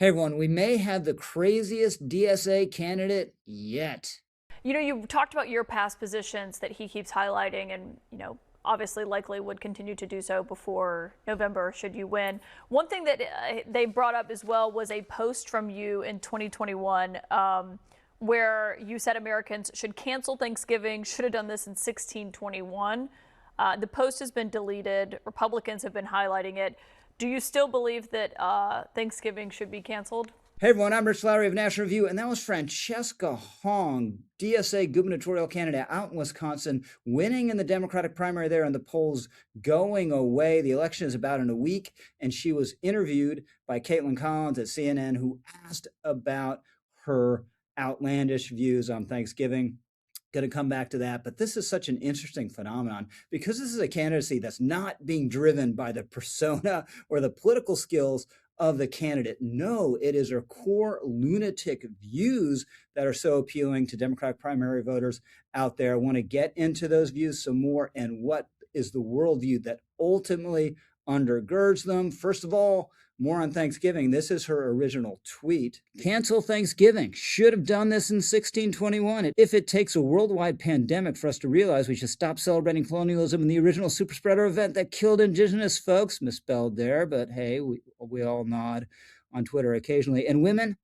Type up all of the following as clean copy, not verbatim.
Hey everyone, we may have the craziest DSA candidate yet. You know, you talked about your past positions that he keeps highlighting and, obviously likely would continue to do so before November should you win. One thing that they brought up as well was a post from you in 2021 where you said Americans should cancel Thanksgiving, should have done this in 1621. The post has been deleted. Republicans have been highlighting it. Do you still believe that Thanksgiving should be canceled? Hey everyone, I'm Rich Lowry of National Review, and that was Francesca Hong, DSA gubernatorial candidate out in Wisconsin, winning in the Democratic primary there in the polls, going away. The election is about in a week, and she was interviewed by Caitlin Collins at CNN, who asked about her outlandish views on Thanksgiving. Going to come back to that, but this is such an interesting phenomenon because this is a candidacy that's not being driven by the persona or the political skills of the candidate. No, it is her core lunatic views that are so appealing to Democratic primary voters out there. I want to get into those views some more and what is the worldview that ultimately undergirds them. First of all, more on Thanksgiving. This is her original tweet. Cancel Thanksgiving. Should have done this in 1621. If it takes a worldwide pandemic for us to realize we should stop celebrating colonialism and the original super spreader event that killed indigenous folks, misspelled there, but hey, we all nod on Twitter occasionally. And women,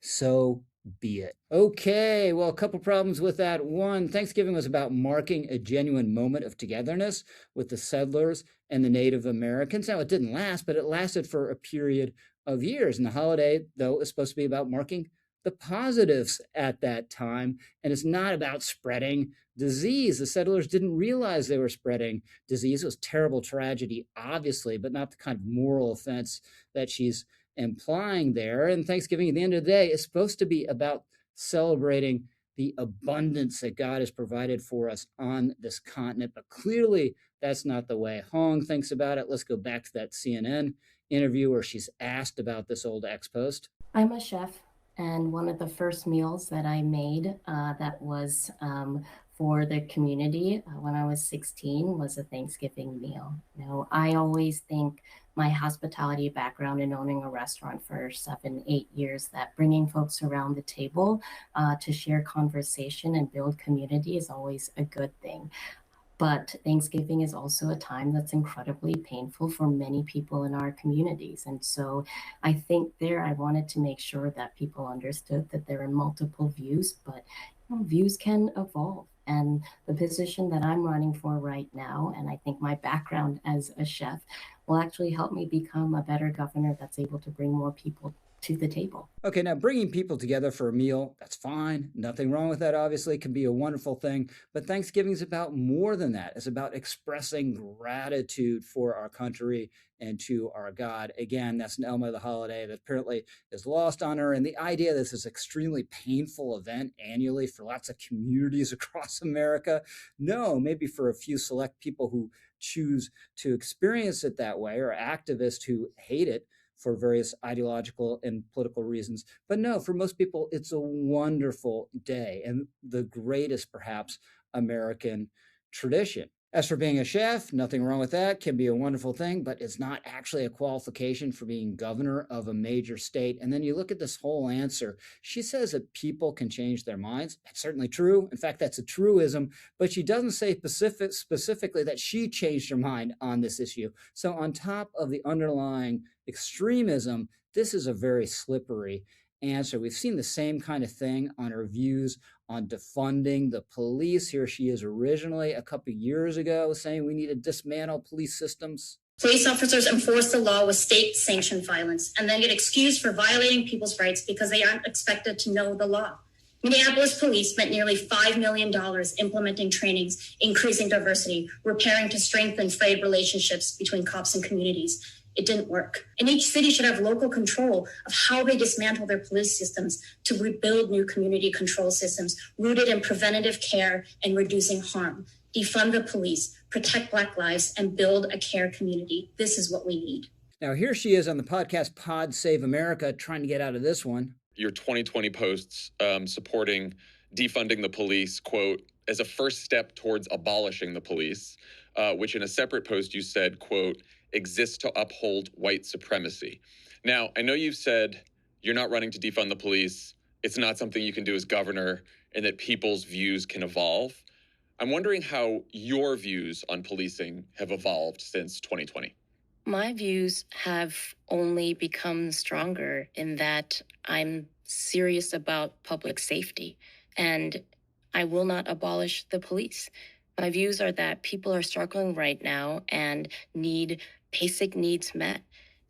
so be it. Okay, well, a couple problems with that. One, Thanksgiving was about marking a genuine moment of togetherness with the settlers and the Native Americans. Now, it didn't last, but it lasted for a period of years. And the holiday, though, is supposed to be about marking the positives at that time. And it's not about spreading disease. The settlers didn't realize they were spreading disease. It was terrible tragedy, obviously, but not the kind of moral offense that she's implying there. And Thanksgiving, at the end of the day, is supposed to be about celebrating the abundance that God has provided for us on this continent. But clearly, that's not the way Hong thinks about it. Let's go back to that CNN interview where she's asked about this old ex post. I'm a chef, and one of the first meals that I made that was for the community when I was 16 was a Thanksgiving meal. I always think my hospitality background in owning a restaurant for 7, 8 years, that bringing folks around the table to share conversation and build community is always a good thing. But Thanksgiving is also a time that's incredibly painful for many people in our communities. And so I think I wanted to make sure that people understood that there are multiple views, but views can evolve. And the position that I'm running for right now, and I think my background as a chef, will actually help me become a better governor that's able to bring more people to the table. Okay, now bringing people together for a meal, that's fine. Nothing wrong with that, obviously. It can be a wonderful thing. But Thanksgiving is about more than that. It's about expressing gratitude for our country and to our God. Again, that's an element of the holiday that apparently is lost on her. And the idea that this is an extremely painful event annually for lots of communities across America. No, maybe for a few select people who choose to experience it that way, or activists who hate it for various ideological and political reasons. But no, for most people, it's a wonderful day and the greatest, perhaps, American tradition. As for being a chef, nothing wrong with that, can be a wonderful thing, but it's not actually a qualification for being governor of a major state. And then you look at this whole answer. She says that people can change their minds. That's certainly true. In fact, that's a truism, but she doesn't say specifically that she changed her mind on this issue. So on top of the underlying extremism, this is a very slippery answer. We've seen the same kind of thing on her views on defunding the police. Here she is originally a couple of years ago saying we need to dismantle police systems. Police officers enforce the law with state-sanctioned violence and then get excused for violating people's rights because they aren't expected to know the law. Minneapolis police spent nearly $5 million implementing trainings, increasing diversity, repairing to strengthen frayed relationships between cops and communities. It didn't work. And each city should have local control of how they dismantle their police systems to rebuild new community control systems rooted in preventative care and reducing harm. Defund the police, protect Black lives, and build a care community. This is what we need. Now, here she is on the podcast Pod Save America, trying to get out of this one. Your 2020 posts supporting defunding the police, quote, as a first step towards abolishing the police, which in a separate post you said, quote, exists to uphold white supremacy. Now, I know you've said you're not running to defund the police. It's not something you can do as governor, and that people's views can evolve. I'm wondering how your views on policing have evolved since 2020. My views have only become stronger in that I'm serious about public safety, and I will not abolish the police. My views are that people are struggling right now and need basic needs met.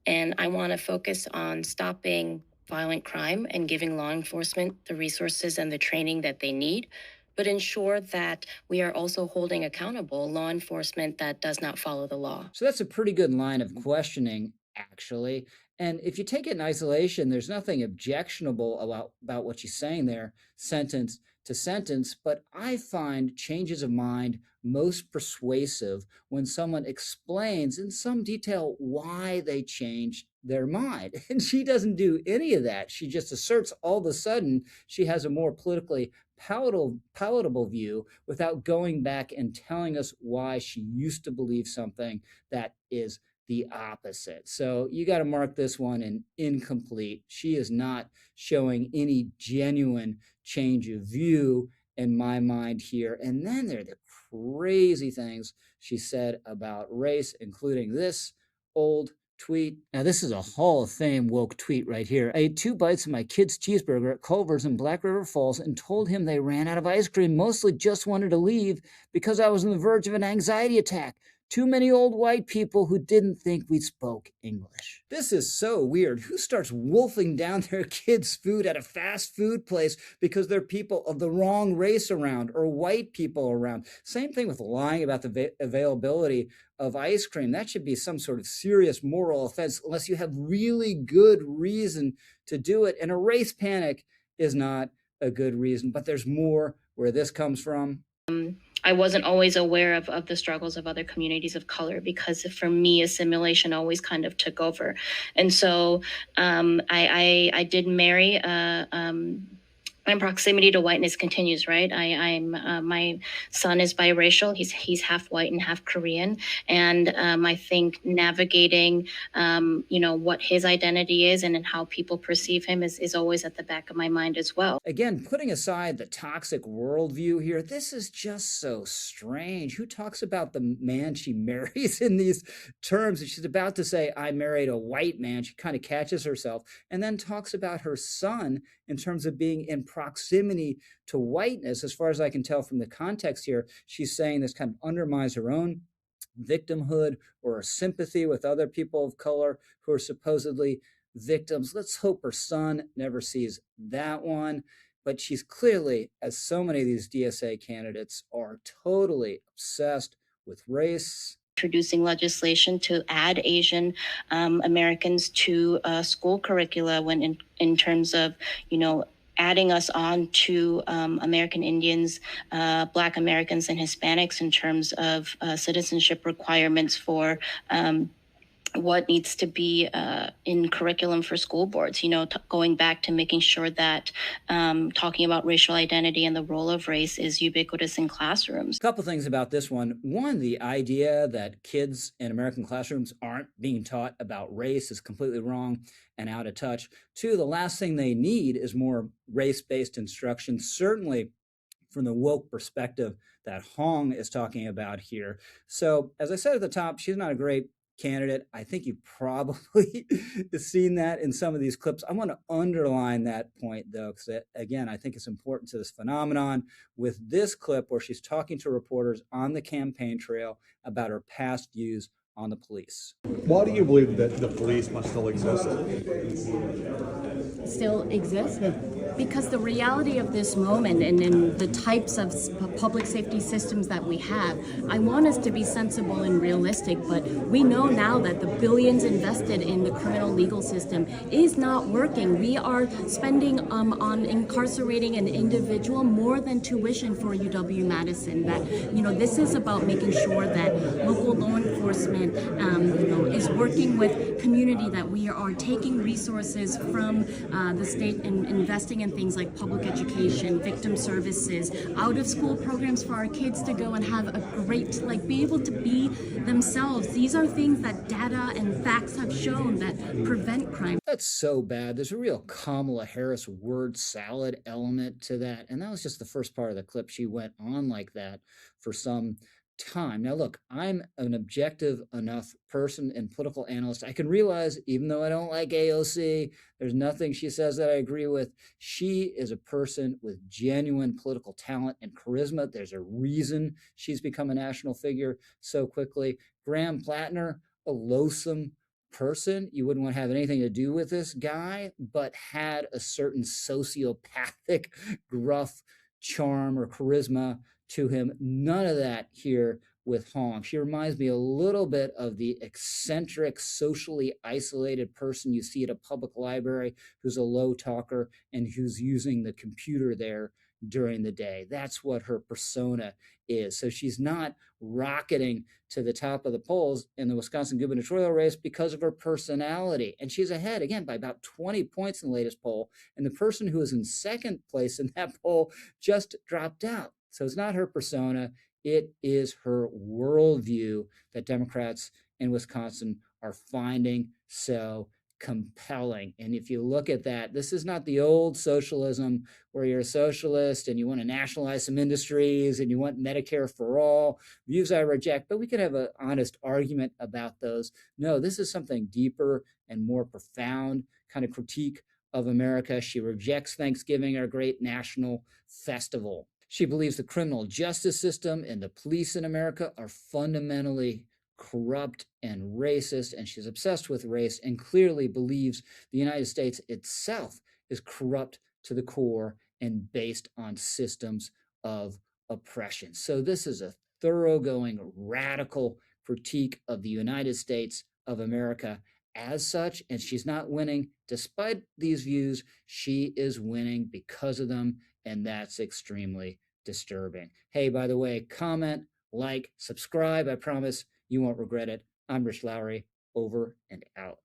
And I want to focus on stopping violent crime and giving law enforcement the resources and the training that they need, but ensure that we are also holding accountable law enforcement that does not follow the law. So that's a pretty good line of questioning, actually. And if you take it in isolation, there's nothing objectionable about what she's saying there, sentence to sentence. But I find changes of mind most persuasive when someone explains in some detail why they changed their mind. And she doesn't do any of that. She just asserts all of a sudden she has a more politically palatable view without going back and telling us why she used to believe something that is the opposite. So you got to mark this one an incomplete. She is not showing any genuine change of view in my mind here. And then there are the crazy things she said about race, including this old tweet. Now, this is a Hall of Fame woke tweet right here. I ate 2 bites of my kid's cheeseburger at Culver's in Black River Falls and told him they ran out of ice cream, mostly just wanted to leave because I was on the verge of an anxiety attack. Too many old white people who didn't think we spoke English. This is so weird. Who starts wolfing down their kids' food at a fast food place because they're people of the wrong race around or white people around? Same thing with lying about the availability of ice cream. That should be some sort of serious moral offense unless you have really good reason to do it. And a race panic is not a good reason. But there's more where this comes from. I wasn't always aware of the struggles of other communities of color because for me, assimilation always kind of took over. And so I did marry. My proximity to whiteness continues, right? My son is biracial. He's half white and half Korean, and I think navigating, what his identity is and how people perceive him is always at the back of my mind as well. Again, putting aside the toxic worldview here, this is just so strange. Who talks about the man she marries in these terms? She's about to say, "I married a white man." She kind of catches herself, and then talks about her son in terms of being in proximity to whiteness. As far as I can tell from the context here, she's saying this kind of undermines her own victimhood or her sympathy with other people of color who are supposedly victims. Let's hope her son never sees that one. But she's clearly, as so many of these DSA candidates are, totally obsessed with race. Introducing legislation to add Asian Americans to school curricula when in terms of, adding us on to American Indians, Black Americans, and Hispanics in terms of citizenship requirements for what needs to be in curriculum for school boards, going back to making sure that talking about racial identity and the role of race is ubiquitous in classrooms. A couple things about this one. One, the idea that kids in American classrooms aren't being taught about race is completely wrong and out of touch. Two, the last thing they need is more race-based instruction, certainly from the woke perspective that Hong is talking about here. So, as I said at the top, she's not a great candidate. I think you've probably seen that in some of these clips. I want to underline that point, though, because, again, I think it's important to this phenomenon with this clip where she's talking to reporters on the campaign trail about her past views on the police. Why do you believe that the police must still exist? Still exist? Because the reality of this moment and in the types of public safety systems that we have, I want us to be sensible and realistic, but we know now that the billions invested in the criminal legal system is not working. We are spending on incarcerating an individual more than tuition for UW-Madison. That, this is about making sure that local law enforcement, is working with community, that we are taking resources from the state and investing in in things like public education, victim services, out of school programs for our kids to go and have a great, like, be able to be themselves. These are things that data and facts have shown that prevent crime. That's so bad. There's a real Kamala Harris word salad element to that. And that was just the first part of the clip. She went on like that for some time. Now, look, I'm an objective enough person and political analyst. I can realize, even though I don't like AOC, there's nothing she says that I agree with. She is a person with genuine political talent and charisma. There's a reason she's become a national figure so quickly. Graham Plattner, a loathsome person. You wouldn't want to have anything to do with this guy, but had a certain sociopathic, gruff charm or charisma to him. None of that here with Hong. She reminds me a little bit of the eccentric, socially isolated person you see at a public library who's a low talker and who's using the computer there during the day. That's what her persona is. So she's not rocketing to the top of the polls in the Wisconsin gubernatorial race because of her personality. And she's ahead, again, by about 20 points in the latest poll. And the person who is in second place in that poll just dropped out. So it's not her persona. It is her worldview that Democrats in Wisconsin are finding so compelling. And if you look at that, this is not the old socialism where you're a socialist and you want to nationalize some industries and you want Medicare for all, views I reject, but we could have an honest argument about those. No, this is something deeper and more profound kind of critique of America. She rejects Thanksgiving, our great national festival. She believes the criminal justice system and the police in America are fundamentally corrupt and racist, and she's obsessed with race and clearly believes the United States itself is corrupt to the core and based on systems of oppression. So this is a thoroughgoing, radical critique of the United States of America as such, and she's not winning despite these views. She is winning because of them, and that's extremely disturbing. Hey, by the way, comment, like, subscribe. I promise you won't regret it. I'm Rich Lowry, over and out.